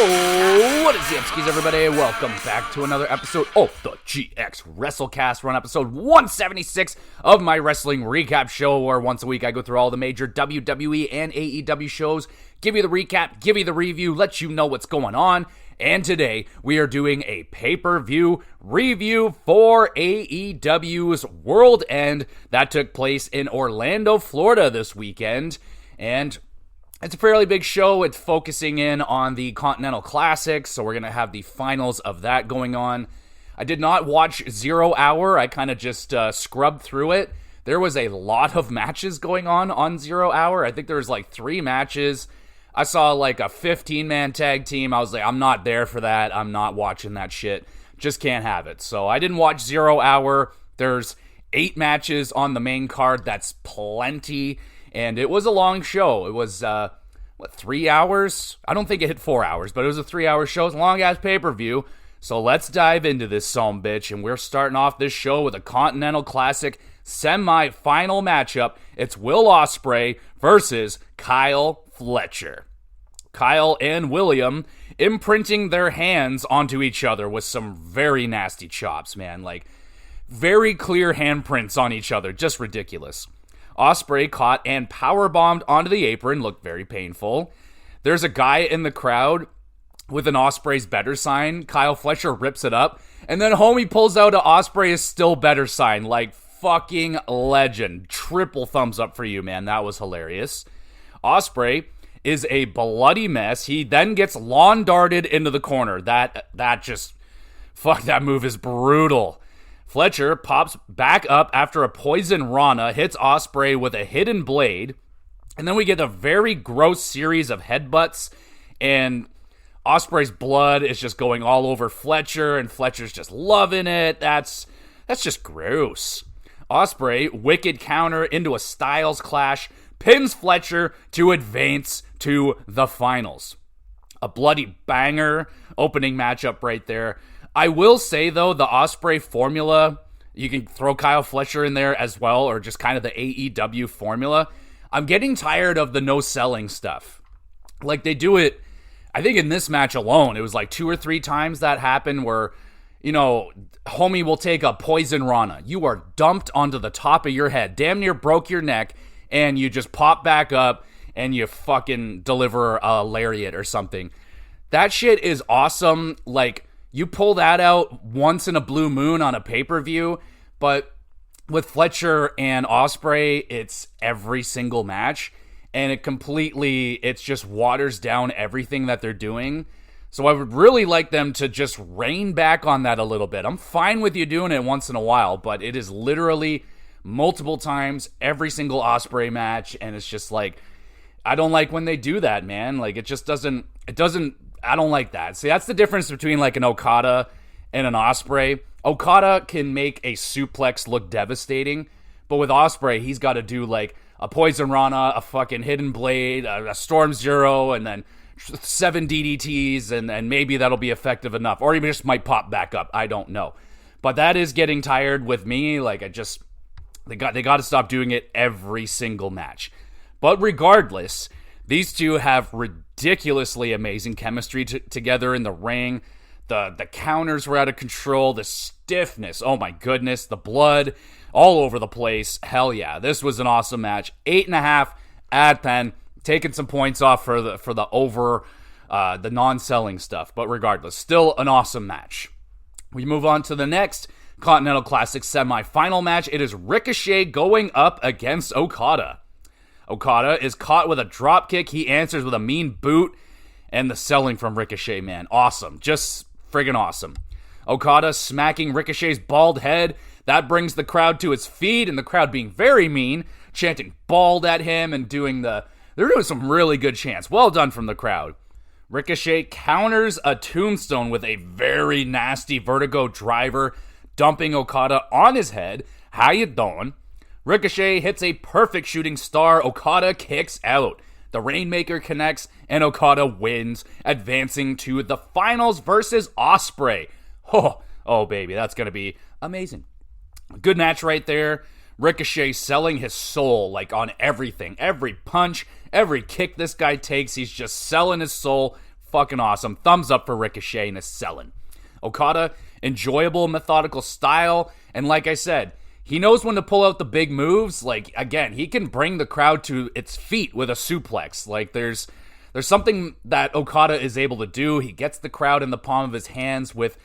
Yo, what is the Epskis, everybody? Welcome back to another episode of the GXwrestleCast. We're on episode 176 of my wrestling recap show, where once a week I go through all the major WWE and AEW shows, give you the recap, give you the review, let you know what's going on. And today we are doing a pay-per-view review for AEW's World End that took place in Orlando, Florida this weekend. And it's a fairly big show. It's focusing in on the Continental Classic, so we're going to have the finals of that going on. I did not watch 0 Hour. I kind of just scrubbed through it. There was a lot of matches going on 0 Hour. I think there was like 3 matches. I saw like a 15-man tag team. I was like, I'm not there for that. I'm not watching that shit. Just can't have it. So I didn't watch 0 Hour. There's 8 matches on the main card. That's plenty. And it was a long show. It was, 3 hours? I don't think it hit 4 hours, but it was a 3-hour show. It's a long-ass pay-per-view. So let's dive into this sumbitch. And we're starting off this show with a Continental Classic semi-final matchup. It's Will Ospreay versus Kyle Fletcher. Kyle and William imprinting their hands onto each other with some very nasty chops, man. Like, very clear handprints on each other. Just ridiculous. Ospreay caught and powerbombed onto the apron. Looked very painful. There's a guy in the crowd with an Ospreay's better sign. Kyle Fletcher rips it up. And then homie pulls out a Ospreay is still better sign. Like, fucking legend. Triple thumbs up for you, man. That was hilarious. Ospreay is a bloody mess. He then gets lawn darted into the corner. That move is brutal. Fletcher pops back up after a poison Rana, hits Ospreay with a hidden blade, and then we get a very gross series of headbutts, and Ospreay's blood is just going all over Fletcher, and Fletcher's just loving it. That's just gross. Ospreay, wicked counter into a Styles clash, pins Fletcher to advance to the finals. A bloody banger opening matchup right there. I will say, though, the Ospreay formula, you can throw Kyle Fletcher in there as well, or just kind of the AEW formula. I'm getting tired of the no-selling stuff. Like, they do it, I think in this match alone, it was like 2 or 3 times that happened where, you know, homie will take a poison Rana. You are dumped onto the top of your head, damn near broke your neck, and you just pop back up and you fucking deliver a lariat or something. That shit is awesome. Like, you pull that out once in a blue moon on a pay-per-view, but with Fletcher and Ospreay, it's every single match, and it just waters down everything that they're doing. So I would really like them to just rein back on that a little bit. I'm fine with you doing it once in a while, but it is literally multiple times every single Ospreay match, and it's just like, I don't like when they do that, man. Like, it doesn't, I don't like that. See, that's the difference between like an Okada and an Ospreay. Okada can make a suplex look devastating, but with Ospreay, he's got to do like a poison Rana, a fucking hidden blade, a Storm Zero, and then 7 DDTs, and maybe that'll be effective enough. Or he just might pop back up. I don't know. But that is getting tired with me. Like, they got to stop doing it every single match. But regardless, these two have ridiculously amazing chemistry together in the ring. The counters were out of control. The stiffness, oh my goodness. The blood all over the place. Hell yeah, this was an awesome match. 8.5 at 10. Taking some points off for the non-selling stuff. But regardless, still an awesome match. We move on to the next Continental Classic semi-final match. It is Ricochet going up against Okada. Okada is caught with a drop kick. He answers with a mean boot. And the selling from Ricochet, man. Awesome. Just friggin' awesome. Okada smacking Ricochet's bald head. That brings the crowd to its feet. And the crowd being very mean. Chanting bald at him and they're doing some really good chants. Well done from the crowd. Ricochet counters a tombstone with a very nasty vertigo driver. Dumping Okada on his head. How you doing? Ricochet hits a perfect shooting star. Okada kicks out. The Rainmaker connects, and wins, advancing to the finals versus Ospreay. Oh baby, that's going to be amazing. Good match right there. Ricochet selling his soul, like, on everything. Every punch, every kick this guy takes, he's just selling his soul. fucking awesome. Thumbs up for Ricochet and his selling. Okada, enjoyable, methodical style. And like I said, he knows when to pull out the big moves. Like, again, he can bring the crowd to its feet with a suplex. Like, there's something that Okada is able to do. He gets the crowd in the palm of his hands with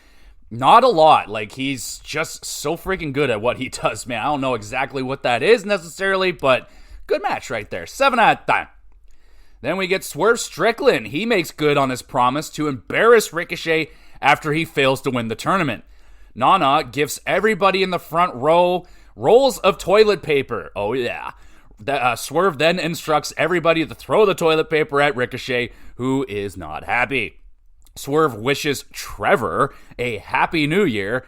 not a lot. Like, he's just so freaking good at what he does, man. I don't know exactly what that is necessarily, but good match right there. 7 out of 10. Then we get Swerve Strickland. He makes good on his promise to embarrass Ricochet after he fails to win the tournament. Nana gives everybody in the front row rolls of toilet paper. Oh, yeah. Swerve then instructs everybody to throw the toilet paper at Ricochet, who is not happy. Swerve wishes Trevor a happy new year.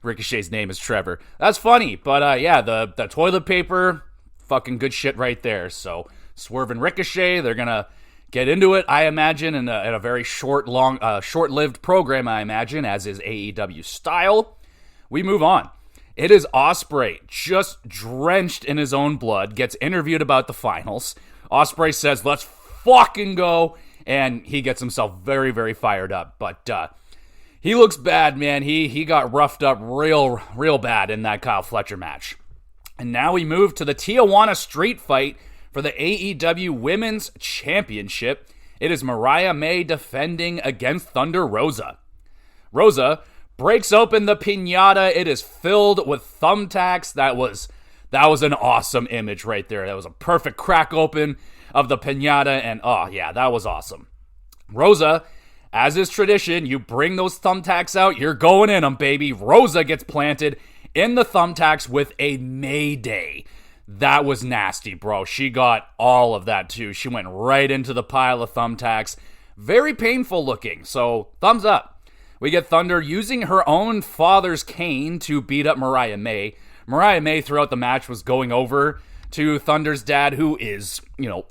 Ricochet's name is Trevor. That's funny, but yeah, the toilet paper, fucking good shit right there. So Swerve and Ricochet, they're gonna get into it, I imagine, in a very short-lived program, I imagine, as is AEW style. We move on. It is Ospreay, just drenched in his own blood, gets interviewed about the finals. Ospreay says, "Let's fucking go," and he gets himself very, very fired up. But he looks bad, man. He got roughed up real bad in that Kyle Fletcher match. And now we move to the Tijuana Street Fight for the AEW Women's Championship. It is Mariah May defending against Thunder Rosa. Rosa breaks open the piñata. It is filled with thumbtacks. That was an awesome image right there. That was a perfect crack open of the piñata, and oh yeah, that was awesome. Rosa, as is tradition, you bring those thumbtacks out, you're going in them, baby. Rosa gets planted in the thumbtacks with a Mayday. That was nasty, bro. She got all of that, too. She went right into the pile of thumbtacks. Very painful looking, so thumbs up. We get Thunder using her own father's cane to beat up Mariah May. Mariah May, throughout the match, was going over to Thunder's dad, who is,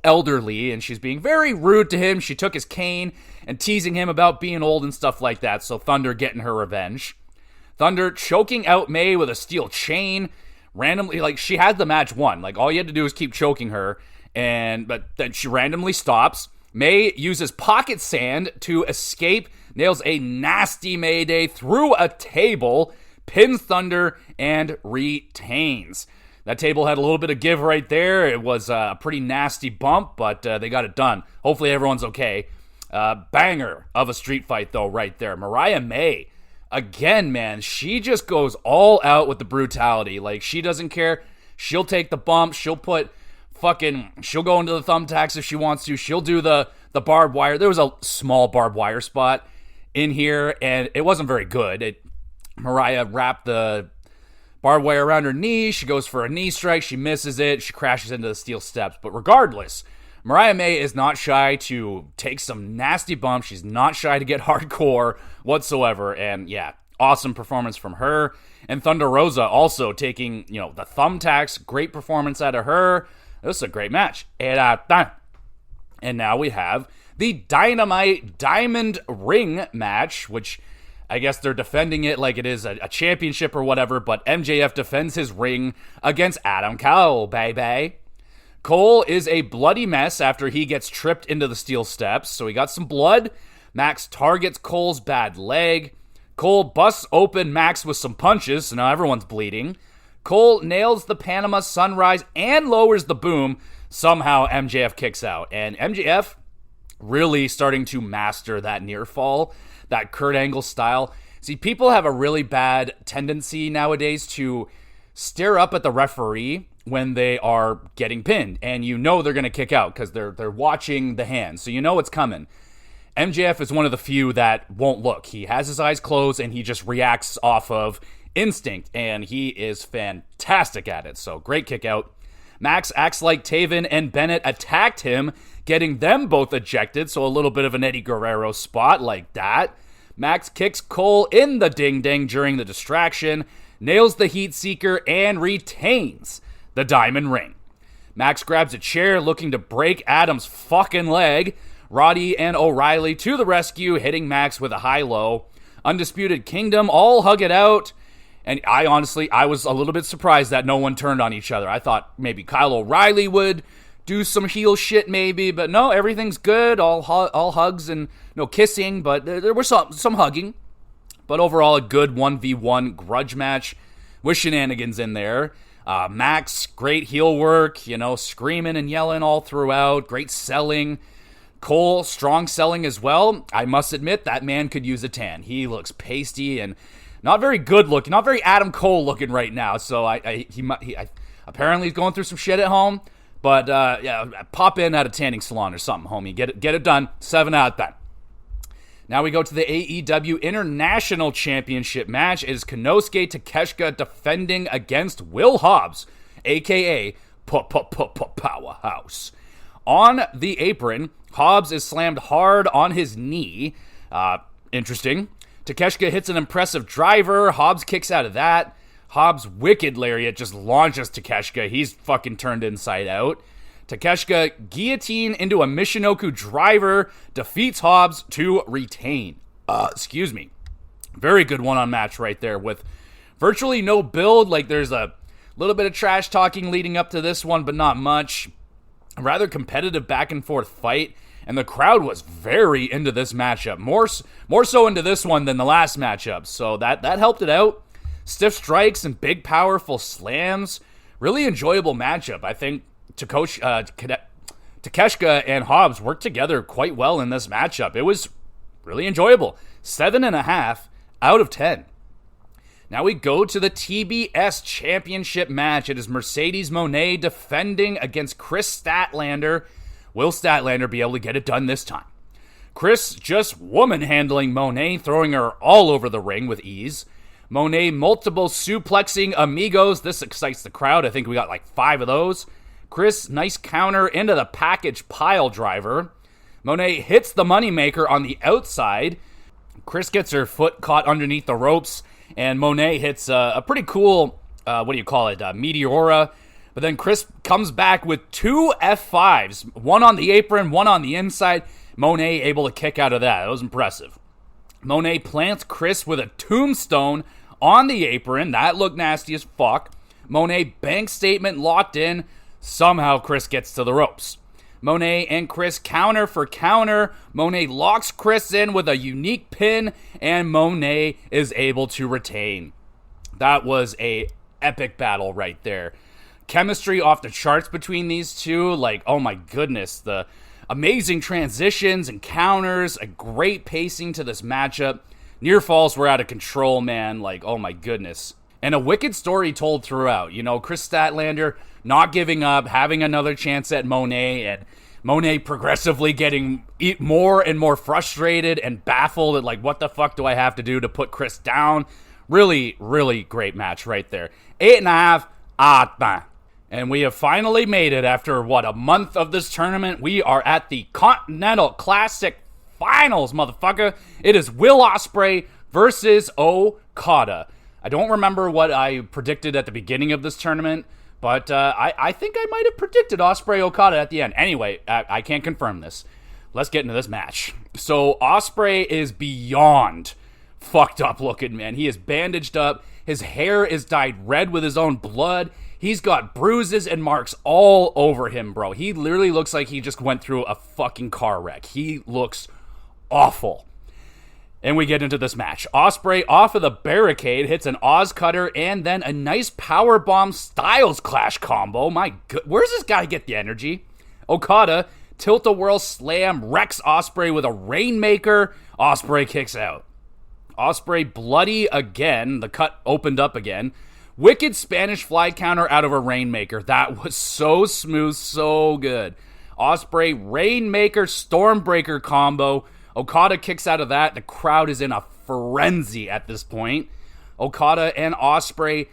elderly, and she's being very rude to him. She took his cane and teasing him about being old and stuff like that, so Thunder getting her revenge. Thunder choking out May with a steel chain. Randomly, like, she had the match won. Like, all you had to do was keep choking her, but then she randomly stops. May uses pocket sand to escape, nails a nasty Mayday through a table, pins Thunder, and retains. That table had a little bit of give right there. It was a pretty nasty bump, but they got it done. Hopefully everyone's okay. Banger of a street fight, though, right there. Mariah May, again, man, she just goes all out with the brutality. Like, she doesn't care. She'll take the bump. She'll go into the thumbtacks if she wants to. She'll do the barbed wire. There was a small barbed wire spot in here, and it wasn't very good. Mariah wrapped the barbed wire around her knee. She goes for a knee strike. She misses it. She crashes into the steel steps. But regardless, Mariah May is not shy to take some nasty bumps. She's not shy to get hardcore whatsoever. And yeah, awesome performance from her. And Thunder Rosa also taking, the thumbtacks. Great performance out of her. This is a great match. And now we have the Dynamite Diamond Ring match, which I guess they're defending it like it is a championship or whatever, but MJF defends his ring against Adam Cole, baby. Cole is a bloody mess after he gets tripped into the steel steps, so he got some blood. Max targets Cole's bad leg. Cole busts open Max with some punches, so now everyone's bleeding. Cole nails the Panama Sunrise and lowers the boom. Somehow MJF kicks out, and MJF really starting to master that near fall, that Kurt Angle style. See, people have a really bad tendency nowadays to stare up at the referee when they are getting pinned, and they're going to kick out because they're watching the hand, so it's coming. MJF is one of the few that won't look. He has his eyes closed, and he just reacts off of instinct, and he is fantastic at it, so great kick out. Max acts like Taven and Bennett attacked him, getting them both ejected, so a little bit of an Eddie Guerrero spot like that. Max kicks Cole in the ding-ding during the distraction, nails the Heat Seeker, and retains the Diamond Ring. Max grabs a chair looking to break Adam's fucking leg. Roddy and O'Reilly to the rescue, hitting Max with a high-low. Undisputed Kingdom all hug it out. And I was a little bit surprised that no one turned on each other. I thought maybe Kyle O'Reilly would do some heel shit maybe, but no, everything's good. All hugs and no kissing, but there was some hugging. But overall, a good 1v1 grudge match with shenanigans in there. Max, great heel work, screaming and yelling all throughout. Great selling. Cole, strong selling as well. I must admit, that man could use a tan. He looks pasty and not very good looking, not very Adam Cole looking right now. So he apparently he's going through some shit at home. But pop in at a tanning salon or something, homie. Get it done. 7 out of 10. Now we go to the AEW International Championship match. It is Konosuke Takeshita defending against Will Hobbs, a.k.a. Powerhouse. On the apron, Hobbs is slammed hard on his knee. Interesting. Takeshita hits an impressive driver. Hobbs kicks out of that. Hobbs' wicked lariat just launches Takeshita. He's fucking turned inside out. Takeshita guillotine into a Michinoku driver, defeats Hobbs to retain. Very good one-on match right there with virtually no build. Like, there's a little bit of trash talking leading up to this one, but not much. A rather competitive back-and-forth fight, and the crowd was very into this matchup. More so into this one than the last matchup, so that helped it out. Stiff strikes and big, powerful slams. Really enjoyable matchup. I think Takeshita and Hobbs worked together quite well in this matchup. It was really enjoyable. 7.5 out of 10. Now we go to the TBS Championship match. It is Mercedes Moné defending against Chris Statlander. Will Statlander be able to get it done this time? Chris just woman-handling Moné, throwing her all over the ring with ease. Moné multiple suplexing amigos. This excites the crowd. I think we got like 5 of those. Chris, nice counter into the package pile driver. Moné hits the moneymaker on the outside. Chris gets her foot caught underneath the ropes, and Moné hits a pretty cool, Meteora. But then Chris comes back with 2 F5s, one on the apron, one on the inside. Moné able to kick out of that. That was impressive. Moné plants Chris with a tombstone on the apron. That looked nasty as fuck. Moné bank statement locked in. Somehow Chris gets to the ropes. Moné and Chris counter for counter. Moné locks Chris in with a unique pin, and Moné is able to retain. That was a epic battle right there. Chemistry off the charts between these two. Like, oh my goodness. The amazing transitions and counters. A great pacing to this matchup. Near falls were out of control, man. Like, oh my goodness. And a wicked story told throughout. Chris Statlander not giving up, having another chance at Moné, and Moné progressively getting more and more frustrated and baffled at, like, what the fuck do I have to do to put Chris down? Really, really great match right there. 8.5 out of 10. And we have finally made it after, a month of this tournament. We are at the Continental Classic Finals, motherfucker. It is Will Ospreay versus Okada. I don't remember what I predicted at the beginning of this tournament, but I think I might have predicted Ospreay Okada at the end. Anyway, I can't confirm this. Let's get into this match. So Ospreay is beyond fucked up looking, man. He is bandaged up. His hair is dyed red with his own blood. He's got bruises and marks all over him, bro. He literally looks like he just went through a fucking car wreck. He looks awful. And we get into this match. Ospreay off of the barricade hits an Oz Cutter and then a nice powerbomb Styles Clash combo. My good, where's this guy get the energy? Okada tilt-a-whirl slam wrecks Ospreay with a Rainmaker. Ospreay kicks out. Ospreay bloody again. The cut opened up again. Wicked Spanish fly counter out of a Rainmaker. That was so smooth, so good. Ospreay Rainmaker Stormbreaker combo. Okada kicks out of that. The crowd is in a frenzy at this point. Okada and Ospreay,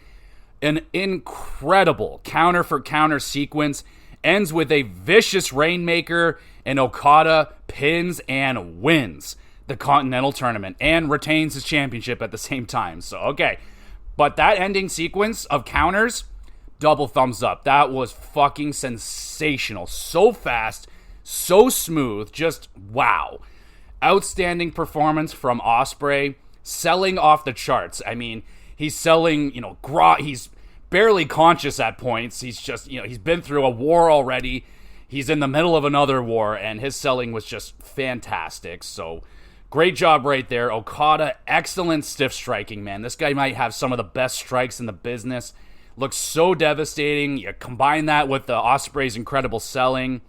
an incredible counter for counter sequence, ends with a vicious Rainmaker, and Okada pins and wins the Continental Tournament and retains his championship at the same time. So, okay. But that ending sequence of counters, double thumbs up. That was fucking sensational. So fast, so smooth, just wow. Outstanding performance from Ospreay, selling off the charts. I mean, he's selling, he's barely conscious at points. He's just, he's been through a war already. he's in the middle of another war, and his selling was just fantastic. So great job right there. Okada, excellent stiff striking, man. This guy might have some of the best strikes in the business. Looks so devastating. You combine that with the Ospreay's incredible selling.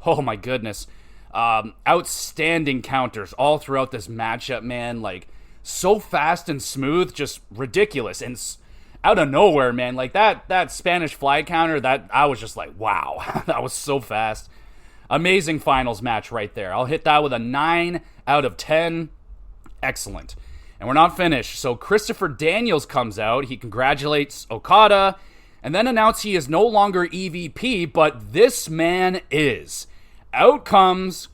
Oh my goodness. Outstanding counters all throughout this matchup, man. Like, so fast and smooth, just ridiculous. And out of nowhere, man, like that Spanish fly counter, that I was just like, wow, that was so fast. Amazing finals match right there. I'll hit that with a 9 out of 10. Excellent. And we're not finished. So Christopher Daniels comes out. He congratulates Okada and then announces he is no longer EVP, but this man is. Out comes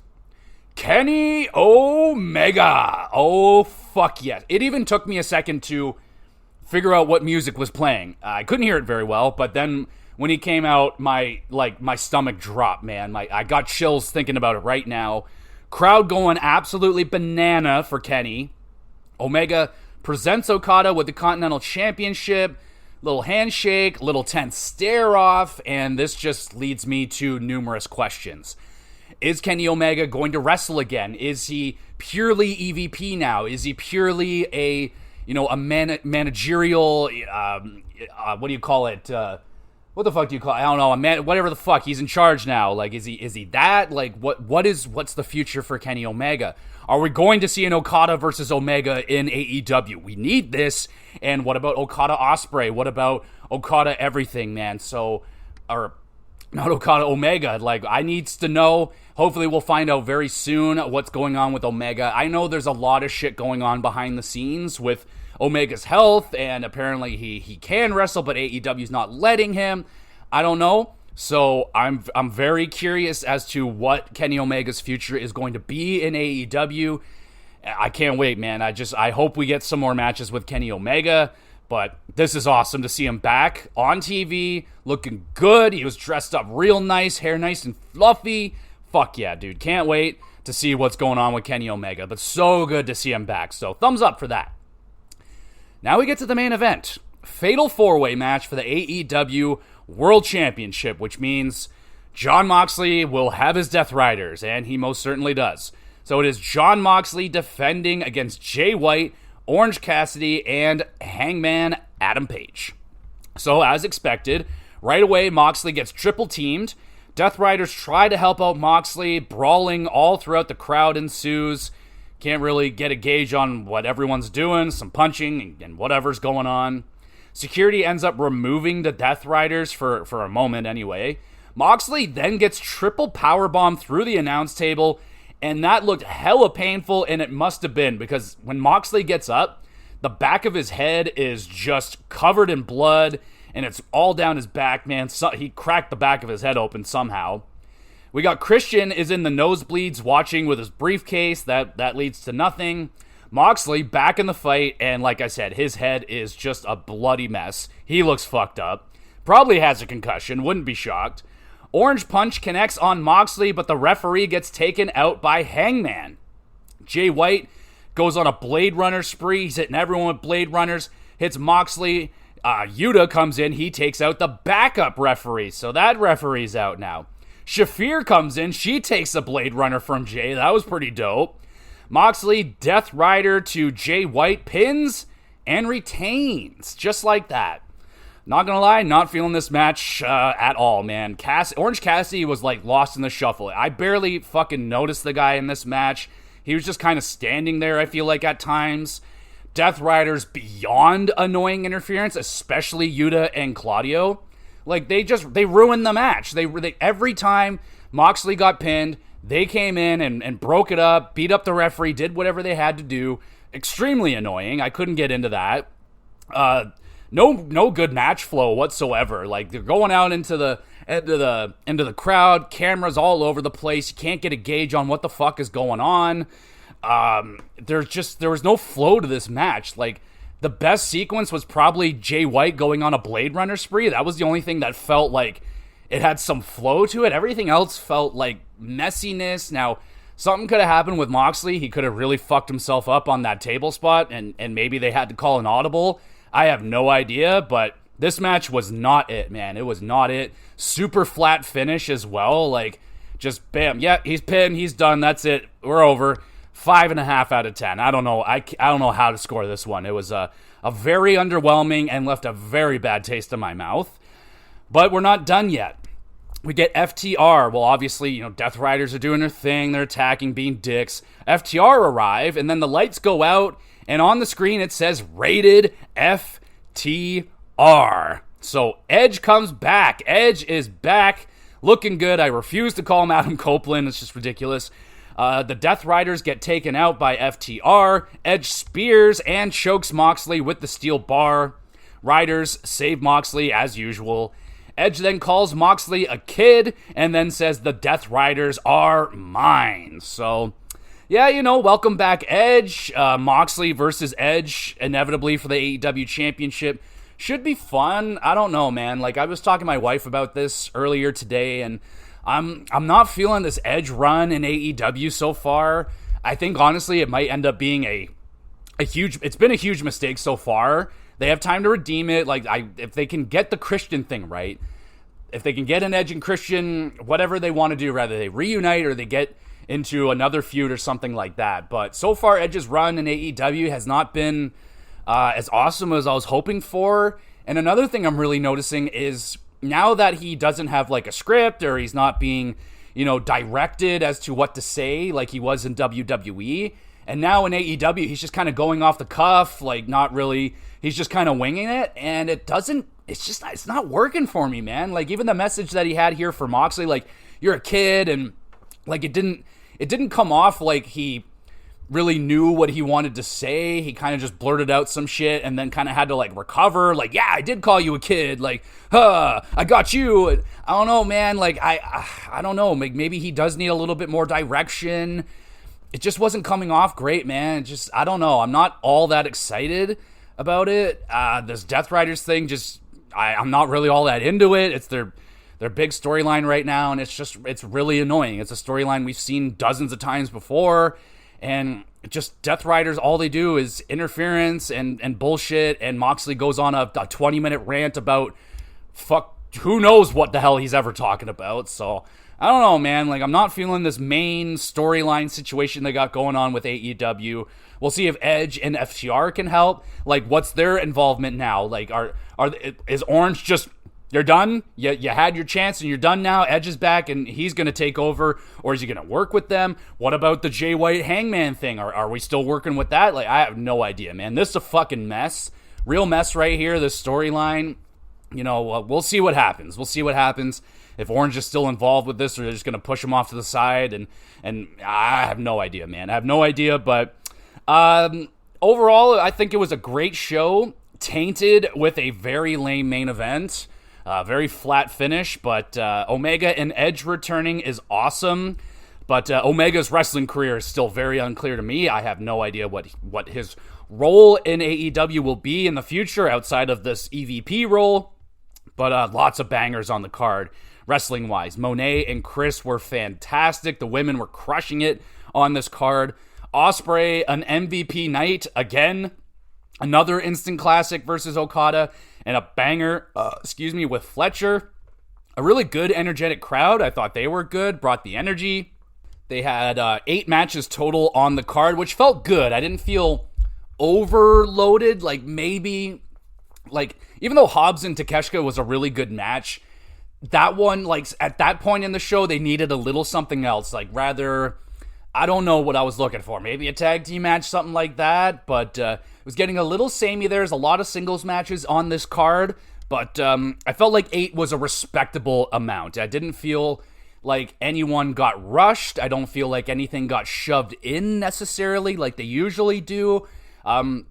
Kenny Omega. Oh, fuck yes. It even took me a second to figure out what music was playing. I couldn't hear it very well, but then when he came out, my stomach dropped, man. I got chills thinking about it right now. Crowd going absolutely banana for Kenny. Omega presents Okada with the Continental Championship. Little handshake, little tense stare-off, and this just leads me to numerous questions. Is Kenny Omega going to wrestle again? Is he purely EVP now? Is he purely a managerial, what do you call it? What the fuck do you call it? I don't know, whatever the fuck. He's in charge now. Like, is he that? Like, what's the future for Kenny Omega? Are we going to see an Okada versus Omega in AEW? We need this. And what about Okada Ospreay? What about Okada everything, man? Not Okada Omega. Like, I needs to know. Hopefully we'll find out very soon what's going on with Omega. I know there's a lot of shit going on behind the scenes with Omega's health, and apparently he can wrestle, but AEW's not letting him. I don't know. So I'm very curious as to what Kenny Omega's future is going to be in AEW. I can't wait, man. I hope we get some more matches with Kenny Omega. But this is awesome to see him back on TV, looking good. He was dressed up real nice, hair nice and fluffy. Fuck yeah, dude. Can't wait to see what's going on with Kenny Omega. But so good to see him back. So thumbs up for that. Now we get to the main event. Fatal 4-way match for the AEW World Championship, which means Jon Moxley will have his Death Riders, and he most certainly does. So it is Jon Moxley defending against Jay White, Orange Cassidy, and Hangman Adam Page. So, as expected, right away, Moxley gets triple teamed. Death Riders try to help out Moxley. Brawling all throughout the crowd ensues. Can't really get a gauge on what everyone's doing. Some punching and whatever's going on. Security ends up removing the Death Riders for a moment anyway. Moxley then gets triple powerbomb through the announce table. And that looked hella painful, and it must have been, because when Moxley gets up, the back of his head is just covered in blood, and it's all down his back, man. So, he cracked the back of his head open somehow. We got Christian is in the nosebleeds watching with his briefcase. That leads to nothing. Moxley back in the fight, and like I said, his head is just a bloody mess. He looks fucked up. Probably has a concussion, wouldn't be shocked. Orange Punch connects on Moxley, but the referee gets taken out by Hangman. Jay White goes on a Blade Runner spree. He's hitting everyone with Blade Runners. Hits Moxley. Yuta comes in. He takes out the backup referee. So that referee's out now. Shafir comes in. She takes a Blade Runner from Jay. That was pretty dope. Moxley, Death Rider to Jay White, pins and retains. Just like that. Not gonna lie, not feeling this match at all, man. Orange Cassidy was like lost in the shuffle. I barely fucking noticed the guy in this match. He was just kind of standing there, I feel like, at times. Death Riders beyond annoying interference, especially Yuta and Claudio. Like, they ruined the match. They every time Moxley got pinned, they came in and broke it up, beat up the referee, did whatever they had to do. Extremely annoying. I couldn't get into that. No good match flow whatsoever. Like, they're going out into the crowd, cameras all over the place. You can't get a gauge on what the fuck is going on. There was no flow to this match. Like, the best sequence was probably Jay White going on a Blade Runner spree. That was the only thing that felt like it had some flow to it. Everything else felt like messiness. Now, something could have happened with Moxley. He could have really fucked himself up on that table spot, and maybe they had to call an audible. I have no idea, but this match was not it, man. It was not it. Super flat finish as well. Like, Just bam. Yeah, he's pinned. He's done. That's it. We're over. 5.5 out of 10. I don't know. I don't know how to score this one. It was a very underwhelming and left a very bad taste in my mouth. But we're not done yet. We get FTR. Well, obviously, Death Riders are doing their thing. They're attacking, being dicks. FTR arrive, and then the lights go out, and on the screen it says rated FTR. So Edge comes back. Edge is back, looking good. I refuse to call him Adam Copeland. It's just ridiculous. The Death Riders get taken out by FTR. Edge spears and chokes Moxley with the steel bar. Riders save Moxley as usual. Edge then calls Moxley a kid and then says the Death Riders are mine. So, yeah, welcome back Edge. Moxley versus Edge, inevitably for the AEW Championship. Should be fun. I don't know, man. I was talking to my wife about this earlier today, and I'm not feeling this Edge run in AEW so far. I think, honestly, it might end up being it's been a huge mistake so far. They have time to redeem it. If they can get the Christian thing right, if they can get an Edge and Christian, whatever they want to do, rather they reunite or they get into another feud or something like that. But so far, Edge's run in AEW has not been as awesome as I was hoping for. And another thing I'm really noticing is now that he doesn't have a script, or he's not being, directed as to what to say like he was in WWE. And now in AEW, he's just kind of going off the cuff, not really. He's just kind of winging it, and it's not working for me, man. Even the message that he had here for Moxley, you're a kid, and it didn't come off like he really knew what he wanted to say. He kind of just blurted out some shit and then kind of had to recover. Yeah, I did call you a kid. I got you. I don't know, man. I don't know. Maybe he does need a little bit more direction. It just wasn't coming off great, man. I don't know. I'm not all that excited about it. This Death Riders thing, I'm not really all that into it. It's their big storyline right now, and it's really annoying. It's a storyline we've seen dozens of times before, and just Death Riders, all they do is interference and bullshit, and Moxley goes on a 20-minute rant about who knows what the hell he's ever talking about. So I don't know, man. I'm not feeling this main storyline situation they got going on with AEW. We'll see if Edge and FTR can help. What's their involvement now? Is Orange just, you're done? You had your chance and you're done now? Edge is back and he's going to take over, or is he going to work with them? What about the Jay White Hangman thing? Are we still working with that? I have no idea, man. This is a fucking mess. Real mess right here, this storyline. We'll see what happens. If Orange is still involved with this, or they're just going to push him off to the side, and I have no idea, man. I have no idea, but overall, I think it was a great show, tainted with a very lame main event, very flat finish, but Omega and Edge returning is awesome, but Omega's wrestling career is still very unclear to me. I have no idea what his role in AEW will be in the future outside of this EVP role, but lots of bangers on the card. Wrestling-wise, Monet and Chris were fantastic. The women were crushing it on this card. Ospreay, an MVP night again. Another instant classic versus Okada. And a banger, with Fletcher. A really good, energetic crowd. I thought they were good. Brought the energy. They had 8 matches total on the card, which felt good. I didn't feel overloaded. Maybe, even though Hobbs and Takeshita was a really good match, that one, at that point in the show, they needed a little something else. I don't know what I was looking for. Maybe a tag team match, something like that. But it was getting a little samey. There's a lot of singles matches on this card. But I felt like 8 was a respectable amount. I didn't feel like anyone got rushed. I don't feel like anything got shoved in necessarily like they usually do. The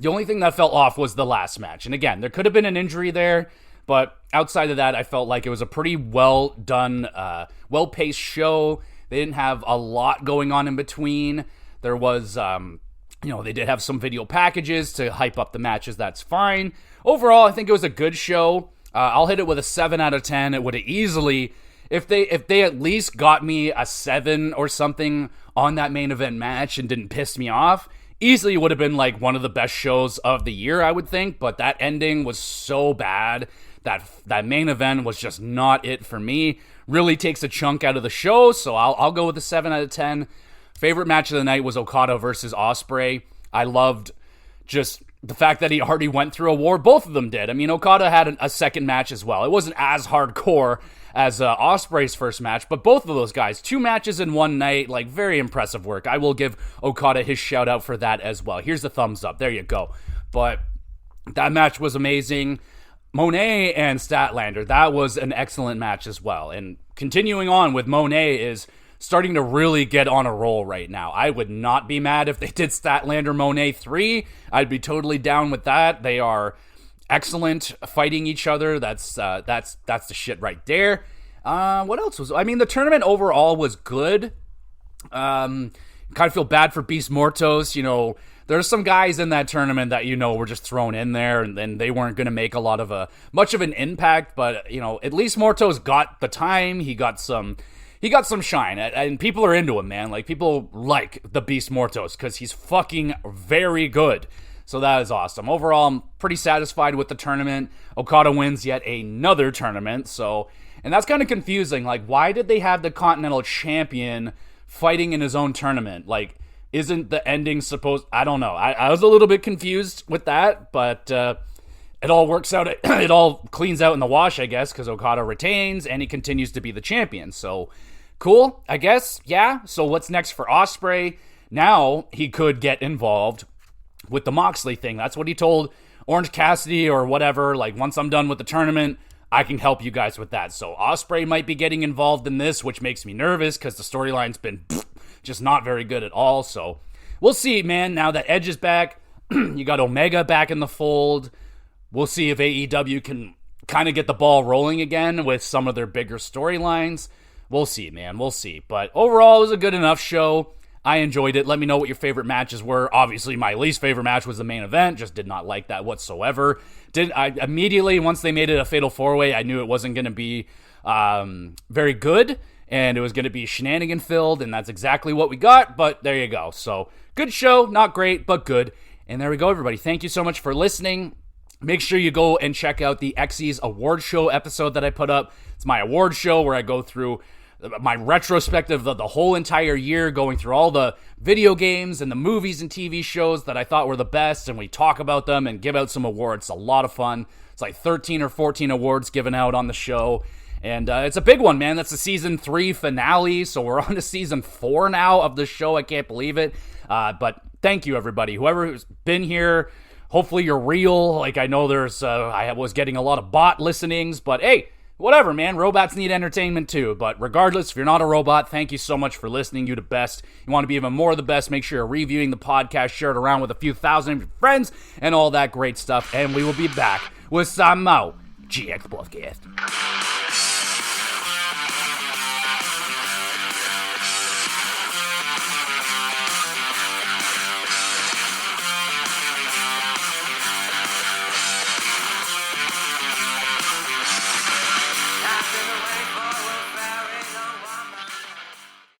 only thing that fell off was the last match. And again, there could have been an injury there. But outside of that, I felt like it was a pretty well done, well-paced show. They didn't have a lot going on in between. There was, they did have some video packages to hype up the matches. That's fine. Overall, I think it was a good show. I'll hit it with a 7 out of 10. It would have easily, if they at least got me a 7 or something on that main event match and didn't piss me off, easily would have been one of the best shows of the year, I would think. But that ending was so bad that main event was just not it for me. Really takes a chunk out of the show, so I'll go with a 7 out of 10. Favorite match of the night was Okada versus Ospreay. I loved just the fact that he already went through a war. Both of them did. I mean, Okada had a second match as well. It wasn't as hardcore as Ospreay's first match, but both of those guys, 2 matches in one night, like, very impressive work. I will give Okada his shout out for that as well. Here's the thumbs up. There you go. But that match was amazing. Monet and Statlander, that was an excellent match as well. And continuing on with Monet is starting to really get on a roll right now. I would not be mad if they did Statlander Monet 3. I'd be totally down with that. They are excellent fighting each other. That's the shit right there. What else was... I mean, the tournament overall was good. Kind of feel bad for Beast Mortos. You know, there's some guys in that tournament that, you know, were just thrown in there, and then they weren't going to make much of an impact, but, you know, at least Mortos got the time. He got some shine, and people are into him, man. Like, people like the Beast Mortos because he's fucking very good. So that is awesome. Overall, I'm pretty satisfied with the tournament. Okada wins yet another tournament, and that's kind of confusing. Like, why did they have the Continental Champion fighting in his own tournament? Like, isn't the ending supposed... I don't know. I was a little bit confused with that, but it all works out. It all cleans out in the wash, I guess, because Okada retains, and he continues to be the champion. So, cool, I guess. Yeah, so what's next for Ospreay? Now, he could get involved with the Moxley thing. That's what he told Orange Cassidy or whatever. Like, once I'm done with the tournament, I can help you guys with that. So Ospreay might be getting involved in this, which makes me nervous because the storyline's been just not very good at all. So we'll see, man. Now that Edge is back, you got Omega back in the fold. We'll see if AEW can kind of get the ball rolling again with some of their bigger storylines. We'll see, man. We'll see. But overall, it was a good enough show. I enjoyed it. Let me know what your favorite matches were. Obviously, my least favorite match was the main event. Just did not like that whatsoever. I immediately, once they made it a fatal 4-way, I knew it wasn't going to be very good, and it was going to be shenanigan-filled, and that's exactly what we got, but there you go. So, good show. Not great, but good. And there we go, everybody. Thank you so much for listening. Make sure you go and check out the Xyz Award Show episode that I put up. It's my award show where I go through my retrospective of the whole entire year, going through all the video games and the movies and TV shows that I thought were the best, and we talk about them and give out some awards. It's a lot of fun. It's like 13 or 14 awards given out on the show, and it's a big one, man. That's the season 3 finale, so we're on to season 4 now of the show. I can't believe it, but thank you, everybody. Whoever's been here, hopefully you're real. Like, I know I was getting a lot of bot listenings, but hey, whatever, man. Robots need entertainment too. But regardless, if you're not a robot, thank you so much for listening. You the best. You want to be even more the best, make sure you're reviewing the podcast, share it around with a few thousand of your friends, and all that great stuff. And we will be back with some more GXwrestleCast.